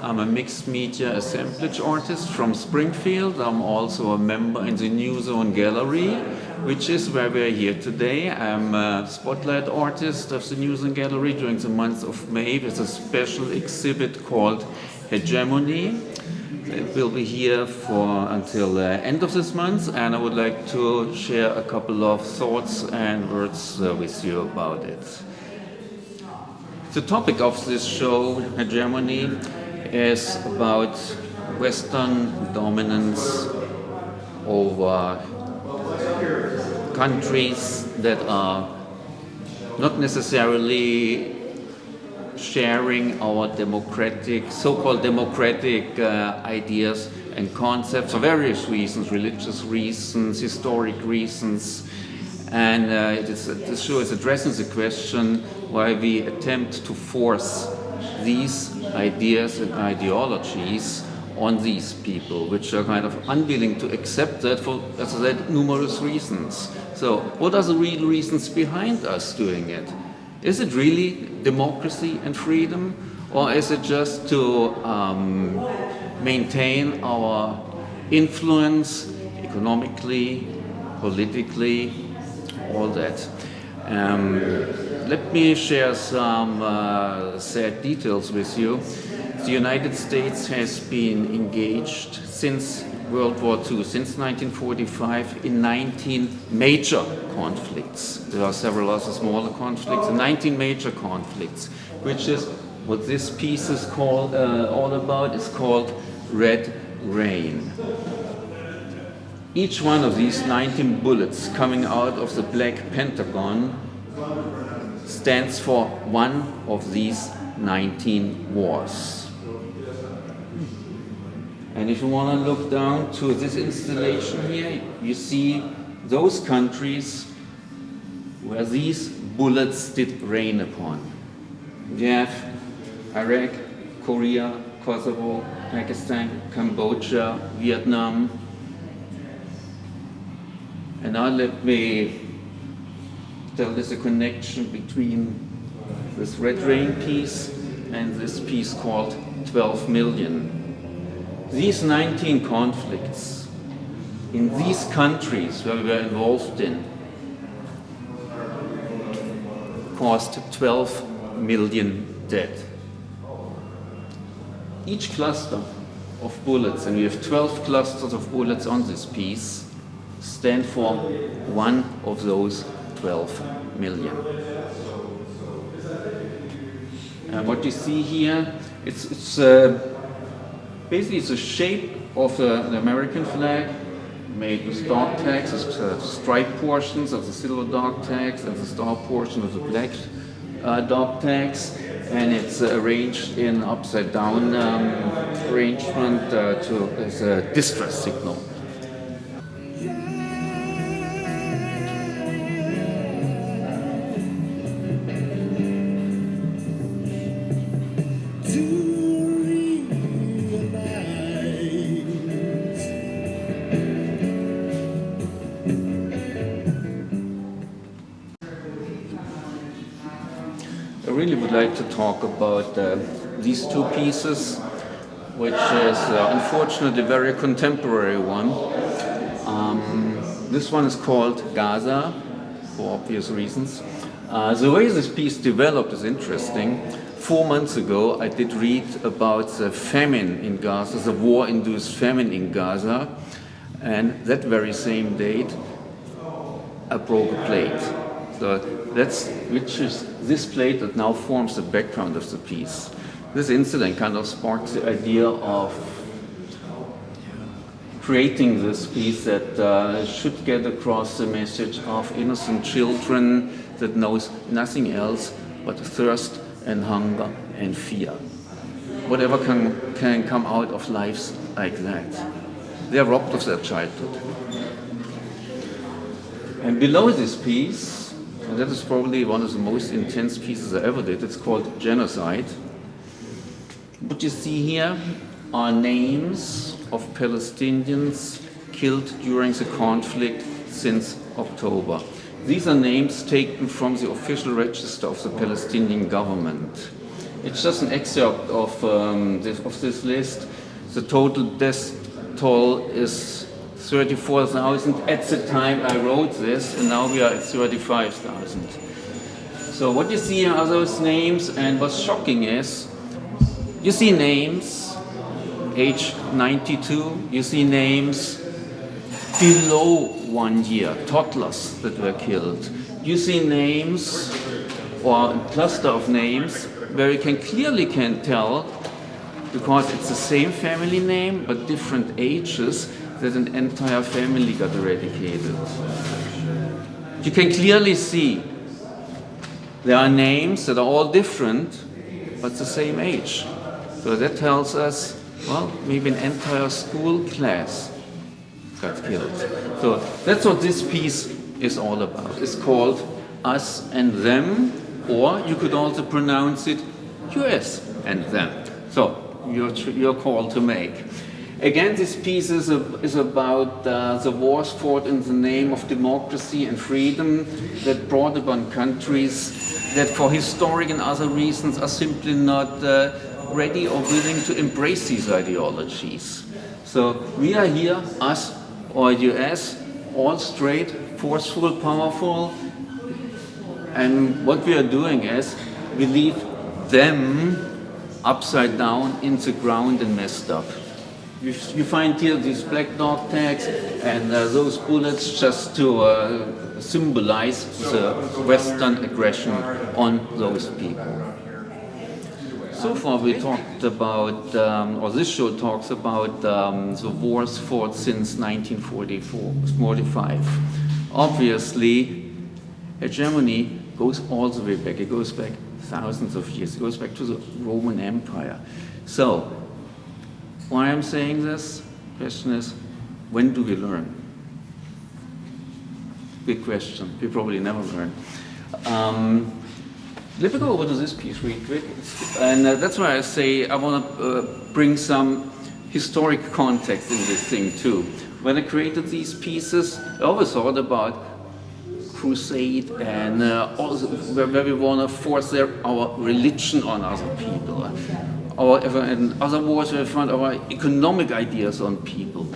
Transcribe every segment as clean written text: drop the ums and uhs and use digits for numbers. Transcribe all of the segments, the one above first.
I'm a mixed media assemblage artist from Springfield. I'm also a member in the NewZone gallery, which is where we're here today. I'm a spotlight artist of the NewZone gallery during the month of May with a special exhibit called Hegemony. It will be here for until the end of this month, and I would like to share a couple of thoughts and words with you about it. The topic of this show, Hegemony, is about Western dominance over countries that are not necessarily sharing our democratic, so-called democratic ideas and concepts for various reasons, religious reasons, historic reasons. And this show is addressing the question why we attempt to force these ideas and ideologies on these people, which are kind of unwilling to accept that for, as I said, numerous reasons. So what are the real reasons behind us doing it? Is it really democracy and freedom, or is it just to maintain our influence economically, politically, all that? Let me share some sad details with you. The United States has been engaged since World War II, since 1945, in 19 major conflicts. There are several other smaller conflicts, 19 major conflicts, which is what this piece is called, all about, is called Red Rain. Each one of these 19 bullets coming out of the Black Pentagon stands for one of these 19 wars. And if you want to look down to this installation here, you see those countries where these bullets did rain upon. You have Iraq, Korea, Kosovo, Pakistan, Cambodia, Vietnam. And now let me tell there's a connection between this Red Rain piece and this piece called 12 million. These 19 conflicts in these countries where we were involved in caused 12 million dead. Each cluster of bullets, and we have 12 clusters of bullets on this piece, stand for one of those 12 million. And what you see here, it's basically it's a shape of the American flag made with dog tags, striped portions of the silver dog tags and the star portion of the black dog tags, and it's arranged in upside down arrangement as a distress signal. I really would like to talk about these two pieces, which is unfortunately a very contemporary one. This one is called Gaza, for obvious reasons. The way this piece developed is interesting. 4 months ago I did read about the famine in Gaza, the war-induced famine in Gaza, and that very same date I broke a plate. So which is this plate that now forms the background of the piece. This incident kind of sparked the idea of creating this piece that should get across the message of innocent children that knows nothing else but thirst and hunger and fear. Whatever can come out of lives like that. They are robbed of their childhood. And below this piece, and that is probably one of the most intense pieces I ever did, it's called Genocide. What you see here are names of Palestinians killed during the conflict since October. These are names taken from the official register of the Palestinian government. It's just an excerpt of this list. The total death toll is 34,000 at the time I wrote this, and now we are at 35,000. So what you see are those names, and what's shocking is, you see names, age 92, you see names below 1 year, toddlers that were killed. You see names, or a cluster of names, where you clearly can tell, because it's the same family name, but different ages, that an entire family got eradicated. You can clearly see there are names that are all different, but the same age. So that tells us, well, maybe an entire school class got killed. So that's what this piece is all about. It's called Us and Them, or you could also pronounce it US and Them. So your call to make. Again, this piece is about the wars fought in the name of democracy and freedom that brought upon countries that for historic and other reasons are simply not ready or willing to embrace these ideologies. So we are here, us or US, all straight, forceful, powerful, and what we are doing is we leave them upside down in the ground and messed up. You find here these black dog tags and those bullets just to symbolize the Western aggression on those people. So far we talked about, or this show talks about the wars fought since 1945. Obviously, hegemony goes all the way back. It goes back thousands of years. It goes back to the Roman Empire. So, why I'm saying this? Question is, when do we learn? Big question. We probably never learn. Let me go over to this piece really quick. And that's why I say I want to bring some historic context in this thing too. When I created these pieces, I always thought about crusade and also where we want to force our religion on other people. And other wars where we find our economic ideas on people.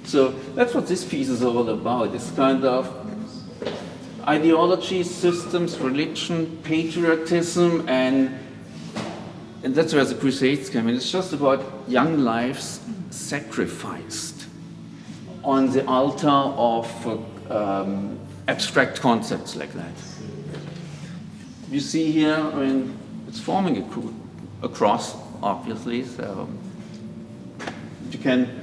So that's what this piece is all about. It's kind of ideology, systems, religion, patriotism, and that's where the Crusades came in. It's just about young lives sacrificed on the altar of abstract concepts like that. You see here, I mean, it's forming a cross, obviously, so you can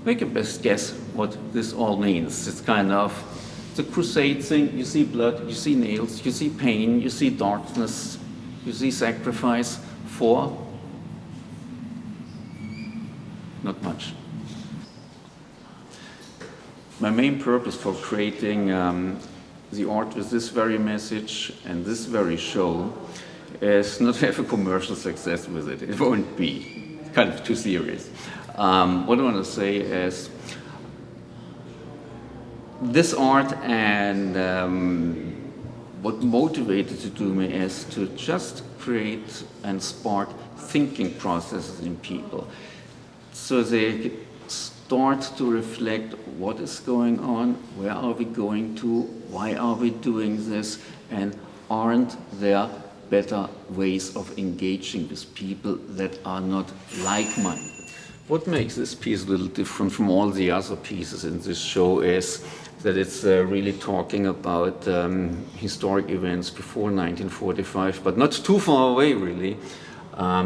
make a best guess what this all means. It's kind of the crusade thing. You see blood, you see nails, you see pain, you see darkness, you see sacrifice for not much. My main purpose for creating the art with this very message and this very show is not to have a commercial success with it. It won't be. It's kind of too serious. What I want to say is this art and what motivated to do me is to just create and spark thinking processes in people so they start to reflect what is going on, where are we going to, why are we doing this, and aren't there better ways of engaging with people that are not like-minded. What makes this piece a little different from all the other pieces in this show is that it's really talking about historic events before 1945, but not too far away really.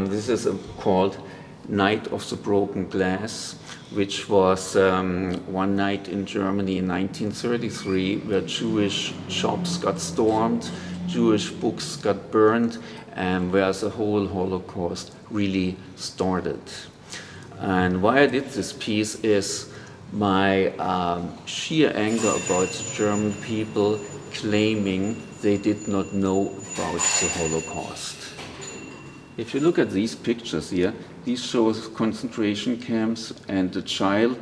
This is called Night of the Broken Glass, which was one night in Germany in 1933 where Jewish shops got stormed, Jewish books got burned, and where the whole Holocaust really started. And why I did this piece is my sheer anger about the German people claiming they did not know about the Holocaust. If you look at these pictures here, these show concentration camps and the child,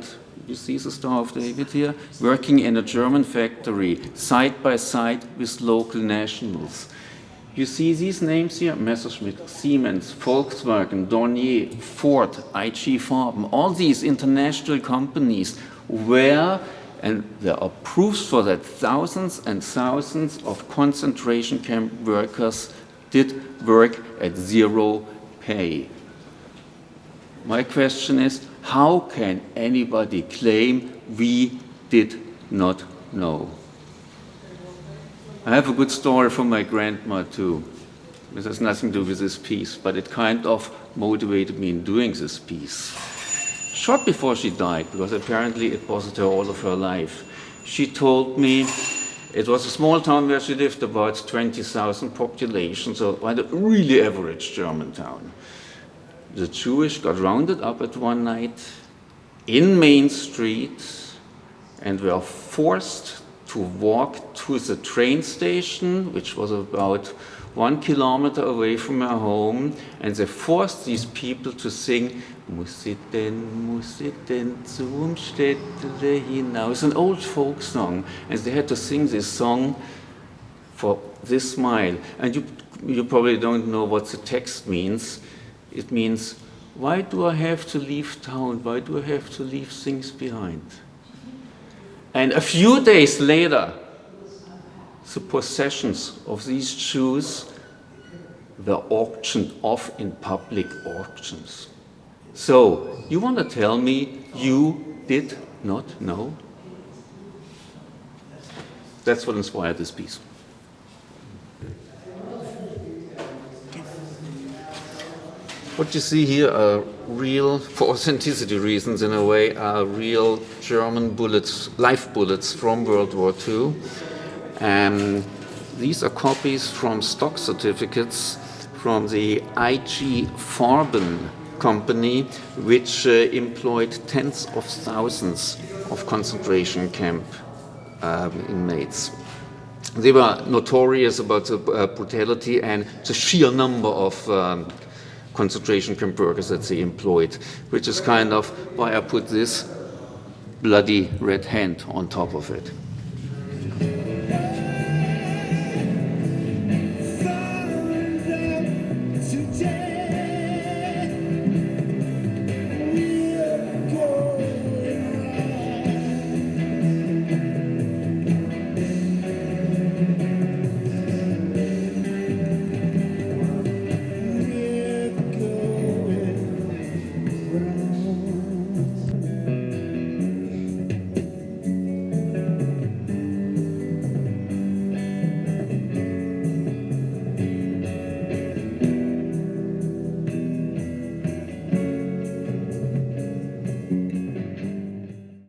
you see the Star of David here, working in a German factory side by side with local nationals. You see these names here, Messerschmitt, Siemens, Volkswagen, Dornier, Ford, IG Farben, all these international companies where, and there are proofs for that, thousands and thousands of concentration camp workers did work at zero pay. My question is, how can anybody claim we did not know? I have a good story from my grandma too. This has nothing to do with this piece, but it kind of motivated me in doing this piece. Short before she died, because apparently it bothered her all of her life, she told me it was a small town where she lived, about 20,000 population, so quite a really average German town. The Jewish got rounded up at one night in Main Street and were forced to walk to the train station, which was about 1 kilometer away from her home, and they forced these people to sing muss sie denn zum Städtle hinaus, an old folk song, and they had to sing this song for this mile. And you probably don't know what the text means. It means, why do I have to leave town? Why do I have to leave things behind? And a few days later, the possessions of these Jews were auctioned off in public auctions. So, you want to tell me you did not know? That's what inspired this piece. What you see here are real, for authenticity reasons in a way, are real German bullets, live bullets from World War II. These are copies from stock certificates from the IG Farben company, which employed tens of thousands of concentration camp inmates. They were notorious about the brutality and the sheer number of concentration camp workers that they employed, which is kind of why I put this bloody red hand on top of it.